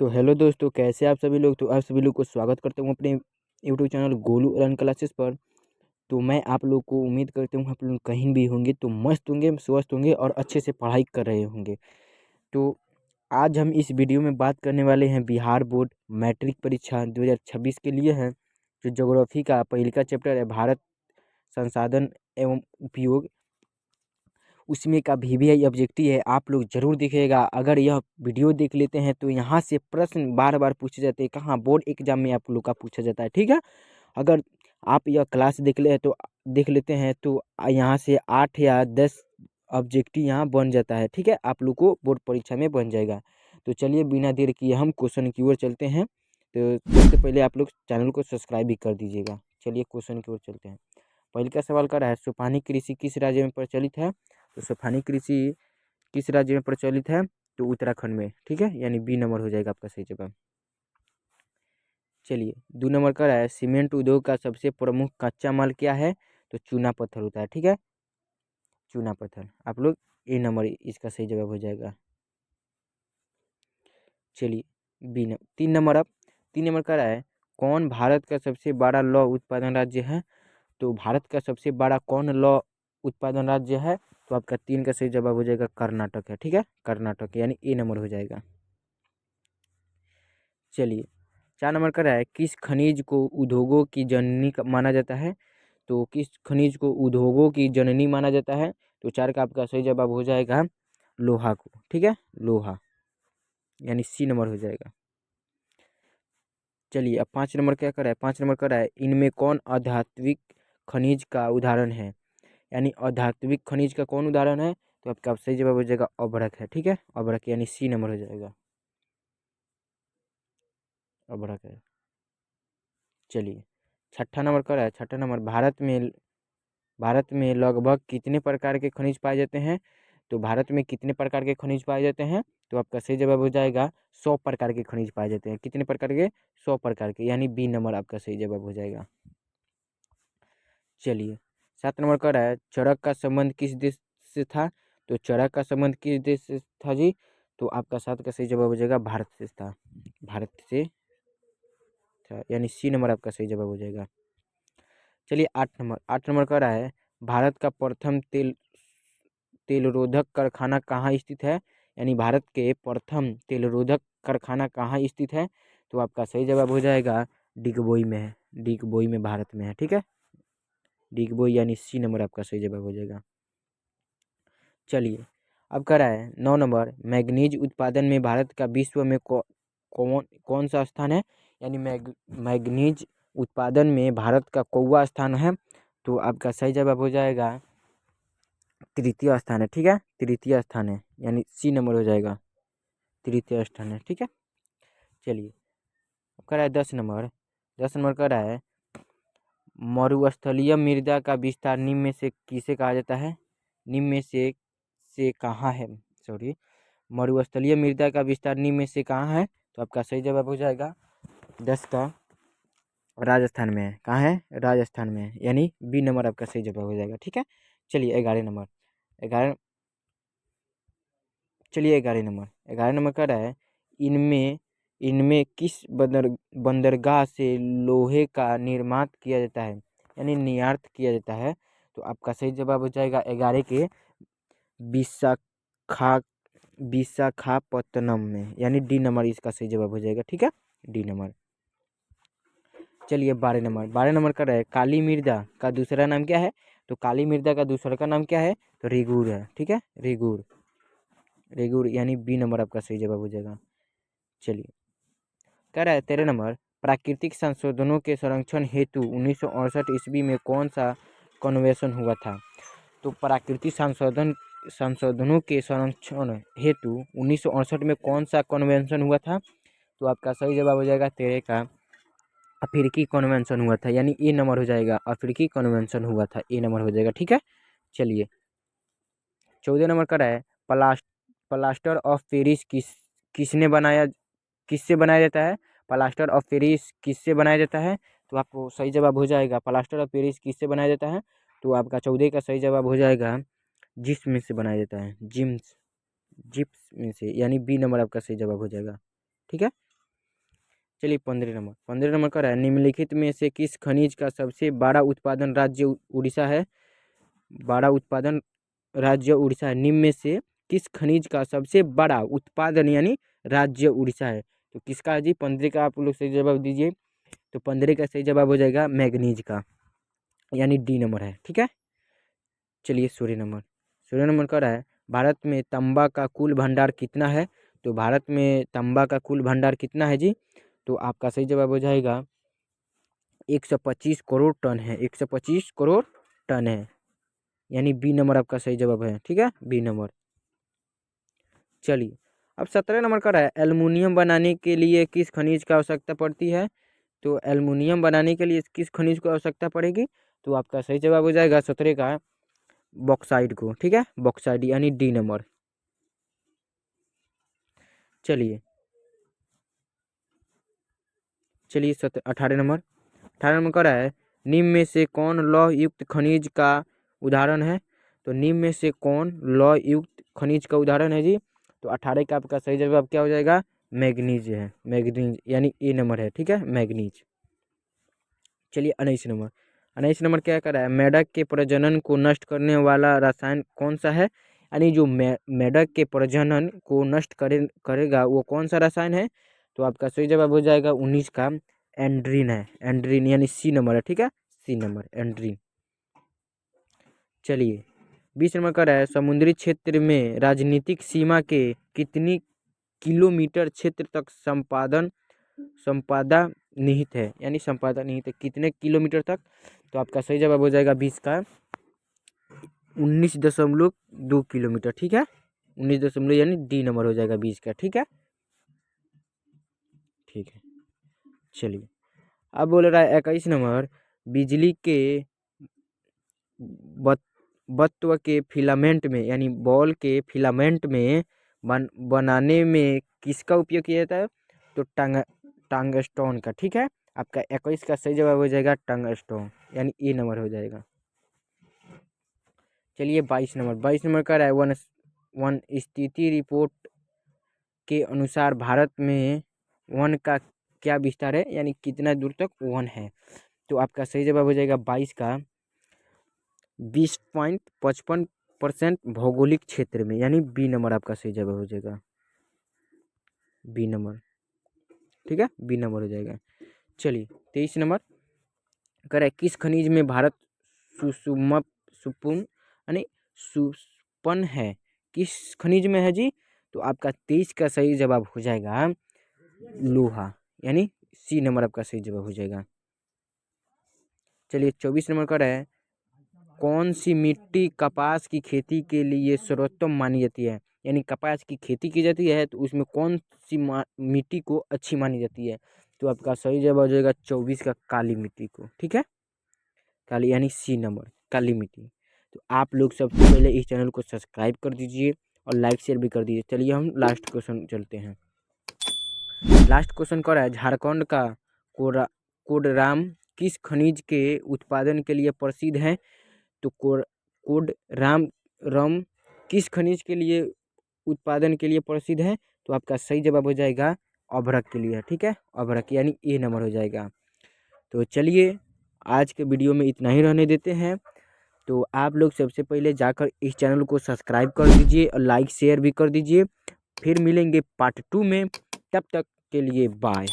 तो हेलो दोस्तों, कैसे आप सभी लोग। तो आप सभी लोग को स्वागत करता हूँ अपने YouTube channel Golu run classes पर। तो मैं आप लोग को उम्मीद करता हूँ आप लोग कहीं भी होंगे तो मस्त होंगे, स्वस्थ होंगे और अच्छे से पढ़ाई कर रहे होंगे। तो आज हम इस वीडियो में बात करने वाले हैं बिहार बोर्ड मैट्रिक परीक्षा 2026 के लिए है। जो ज्योग्राफी का पहले का चैप्टर है भारत संसाधन एवं उपयोग, उसमें का VVI ऑब्जेक्टिव है। आप लोग जरूर देखिएगा। अगर यह वीडियो देख लेते हैं तो यहाँ से प्रश्न बार बार पूछे जाते हैं, कहाँ बोर्ड एग्जाम में आप लोग का पूछा जाता है। ठीक है, अगर आप यह क्लास देख लेते हैं तो यहाँ से 8 या 10 ऑब्जेक्टिव यहाँ बन जाता है। ठीक है, आप लोग को बोर्ड परीक्षा में बन जाएगा। तो चलिए बिना देर किए हम क्वेश्चन की ओर चलते हैं। तो सबसे पहले आप लोग चैनल को सब्सक्राइब भी कर दीजिएगा। चलिए क्वेश्चन की ओर चलते हैं। पहले का सवाल कर रहा है, सोपानी कृषि किस राज्य में प्रचलित है। तो सोपानी कृषि किस राज्य में प्रचलित है, तो उत्तराखंड में। ठीक है, यानी बी नंबर हो जाएगा आपका सही जवाब। चलिए 2 नंबर का है, सीमेंट उद्योग का सबसे प्रमुख कच्चा माल क्या है। तो चूना पत्थर होता है। ठीक है, चूना पत्थर। आप लोग ए नंबर इसका सही जवाब हो जाएगा। चलिए 3 नंबर का है, कौन भारत का सबसे बड़ा लौह उत्पादन राज्य है। तो भारत का सबसे बड़ा कौन लौह उत्पादन राज्य है। तो आपका 3 का सही जवाब हो जाएगा कर्नाटक है। ठीक है, कर्नाटक यानी ए नंबर हो जाएगा। चलिए 4 नंबर का है, किस खनिज को उद्योगों की जननी माना जाता है। तो किस खनिज को उद्योगों की जननी माना जाता है। तो 4 का आपका सही जवाब हो जाएगा लोहा को। ठीक है, लोहा यानी सी नंबर हो जाएगा। चलिए अब 5 नंबर क्या कर रहा है, 5 नंबर कर रहा है, इनमें कौन आध्यात्मिक खनिज का उदाहरण है। यानी आध्यात्मिक खनिज का कौन उदाहरण है। तो आपका सही जवाब हो जाएगा अभ्रक है। ठीक है, अभ्रक यानी सी नंबर हो जाएगा, अभ्रक है। चलिए 6ठा नंबर का है, 6ठा नंबर, भारत में लगभग कितने प्रकार के खनिज पाए जाते हैं। तो भारत में कितने प्रकार के खनिज पाए जाते हैं। तो आपका सही जवाब हो जाएगा 100 प्रकार के खनिज पाए जाते हैं। कितने प्रकार के, 100 प्रकार के, यानी बी नंबर आपका सही जवाब हो जाएगा। चलिए 7 नंबर का है, चरक का संबंध किस देश से था। तो चरक का संबंध किस देश से था जी। तो आपका 7 का सही जवाब हो जाएगा भारत से था, भारत से था, यानी सी नंबर आपका सही जवाब हो जाएगा। चलिए 8 नंबर का है, भारत का प्रथम तेलरोधक कारखाना कहाँ स्थित है। यानी भारत के प्रथम तेलरोधक कारखाना कहाँ स्थित है। तो आपका सही जवाब हो जाएगा डिगबोई में है, डिगबोई में भारत में है। ठीक है, डिगबोई यानी सी नंबर आपका सही जवाब हो जाएगा। चलिए अब कह रहा है 9 नंबर, मैग्नीज उत्पादन में भारत का विश्व में कौन सा स्थान है। यानी मैग्नीज उत्पादन में भारत का कौवा स्थान है। तो आपका सही जवाब हो जाएगा तृतीय स्थान है। ठीक है, तृतीय स्थान है, यानी सी नंबर हो जाएगा, तृतीय स्थान है। ठीक है, चलिए अब कह रहा है 10 नंबर, 10 नंबर कह रहा है, मरुस्थलीय मृदा का विस्तार निम्न में से किसे कहा जाता है। निम्न में से कहाँ है, सॉरी, मरुस्थलीय मृदा का विस्तार निम्न में से कहाँ है। तो आपका सही जवाब हो जाएगा 10 का राजस्थान में है। कहाँ है, राजस्थान में है, यानी बी नंबर आपका सही जवाब हो जाएगा। ठीक है, चलिए 11 नंबर, 11 चलिए 11 नंबर का रहा है, इनमें इनमें किस बंदरगाह से लोहे का निर्माण किया जाता है, यानी निर्यात किया जाता है। तो आपका सही जवाब हो जाएगा 11 के विशाखा विशाखापत्तनम में, यानी डी नंबर इसका सही जवाब हो जाएगा। ठीक है, डी नंबर। चलिए 12 नंबर, 12 नंबर का है, काली मृदा का दूसरा नाम क्या है। तो काली मृदा का दूसरा का नाम क्या है। तो रेगूर है। ठीक है, रेगूर, रेगुर यानी बी नंबर आपका सही जवाब हो जाएगा। चलिए कह रहा है 13 नंबर, प्राकृतिक संशोधनों के संरक्षण हेतु 1968 ईस्वी में कौन सा कन्वेंशन हुआ था। तो प्राकृतिक संशोधनों के संरक्षण हेतु 1968 में कौन सा कन्वेंशन हुआ था। तो आपका सही जवाब हो जाएगा 13 का अफ्रीकी कन्वेंशन हुआ था, यानी ए नंबर हो जाएगा, अफ्रीकी कन्वेंशन हुआ था, ए नंबर हो जाएगा। ठीक है, चलिए 14 नंबर का है, प्लास्टर ऑफ पेरिस किसने बनाया, किससे बनाया जाता है। प्लास्टर ऑफ पेरिस किससे बनाया जाता है। तो आपको सही जवाब हो जाएगा प्लास्टर ऑफ पेरिस किससे बनाया जाता है। तो आपका 14 का सही जवाब हो जाएगा जिप्स में से बनाया जाता है, जिप्स में से, यानी बी नंबर आपका सही जवाब हो जाएगा। ठीक है, चलिए 15 नंबर का है, निम्नलिखित में से किस खनिज का सबसे बड़ा उत्पादन राज्य उड़ीसा है। बड़ा उत्पादन राज्य उड़ीसा है। निम्न में से किस खनिज का सबसे बड़ा उत्पादन यानी राज्य उड़ीसा है। तो किसका है जी, 15 का आप लोग सही जवाब दीजिए। तो 15 का सही जवाब हो जाएगा मैग्नीज का, यानी डी नंबर है। ठीक है, चलिए 16 नंबर का है, भारत में तांबा का कुल भंडार कितना है। तो भारत में तांबा का कुल भंडार कितना है जी। तो आपका सही जवाब हो जाएगा 125 करोड़ टन है। 125 करोड़ टन है, यानी बी नंबर आपका सही जवाब है। ठीक है, बी नंबर। चलिए अब 17 नंबर का है, एल्युमिनियम बनाने के लिए किस खनिज की आवश्यकता पड़ती है। तो एल्युमिनियम बनाने के लिए किस खनिज को आवश्यकता पड़ेगी। तो आपका सही जवाब हो जाएगा 17 का बॉक्साइड को। ठीक है, बॉक्साइड यानी डी नंबर। चलिए 18 नंबर का है, निम्न में से कौन लौह युक्त खनिज का उदाहरण है। तो निम्न में से कौन लौह युक्त खनिज का उदाहरण है जी। तो 18 का आपका सही जवाब क्या हो जाएगा, मैग्नीज है। मैग्नीज यानी ए नंबर है। ठीक है, मैग्नीज। चलिए 19 नंबर क्या कर रहा है, मेढक के प्रजनन को नष्ट करने वाला रसायन कौन सा है। यानी जो मेढक के प्रजनन को नष्ट करेगा वो कौन सा रसायन है। तो आपका सही जवाब हो जाएगा 19 का एंड्रीन है। एंड्रीन यानी सी नंबर है। ठीक है, सी नंबर एंड्रीन। चलिए 20 नंबर का है, समुद्री क्षेत्र में राजनीतिक सीमा के कितनी किलोमीटर क्षेत्र तक संपादा निहित है। यानी संपादा निहित है कितने किलोमीटर तक। तो आपका सही जवाब हो जाएगा 20 का 19.2 किलोमीटर। ठीक है, 19 यानी डी नंबर हो जाएगा 20 का। ठीक है, ठीक है। चलिए अब बोल रहा है 21 नंबर, बिजली के बत्व के फिलामेंट में यानी बॉल के फिलामेंट में बनाने में किसका उपयोग किया जाता है। तो टंगस्टोन का। ठीक है, आपका 21 का सही जवाब हो जाएगा टंगस्टोन, यानी ए नंबर हो जाएगा। चलिए 22 नंबर का है, वन स्थिति रिपोर्ट के अनुसार भारत में वन का क्या विस्तार है, यानी कितना दूर तक वन है। तो आपका सही जवाब हो जाएगा 22 का 20.55% भौगोलिक क्षेत्र में, यानी बी नंबर आपका सही जवाब हो जाएगा, बी नंबर। ठीक है, बी नंबर हो जाएगा। चलिए 23 नंबर कर किस खनिज में भारत सुपुन यानी सुपन है, किस खनिज में है जी। तो आपका 23 का सही जवाब हो जाएगा लोहा, यानी सी नंबर आपका सही जवाब हो जाएगा। चलिए 24 नंबर का है, कौन सी मिट्टी कपास की खेती के लिए सर्वोत्तम मानी जाती है। यानी कपास की खेती की जाती है तो उसमें कौन सी मिट्टी को अच्छी मानी जाती है। तो आपका सही जवाब हो जाएगा 24 का काली मिट्टी को। ठीक है, काली यानी सी नंबर काली मिट्टी। तो आप लोग सबसे पहले इस चैनल को सब्सक्राइब कर दीजिए और लाइक शेयर भी कर दीजिए। चलिए हम लास्ट क्वेश्चन चलते हैं। लास्ट क्वेश्चन कर रहा है, झारखंड का कोडराम किस खनिज के उत्पादन के लिए प्रसिद्ध है। तो कोडराम रम किस खनिज के लिए उत्पादन के लिए प्रसिद्ध है। तो आपका सही जवाब हो जाएगा अभ्रक के लिए। ठीक है, अभ्रक यानी ए नंबर हो जाएगा। तो चलिए आज के वीडियो में इतना ही रहने देते हैं। तो आप लोग सबसे पहले जाकर इस चैनल को सब्सक्राइब कर दीजिए और लाइक शेयर भी कर दीजिए। फिर मिलेंगे पार्ट 2 में, तब तक के लिए बाय।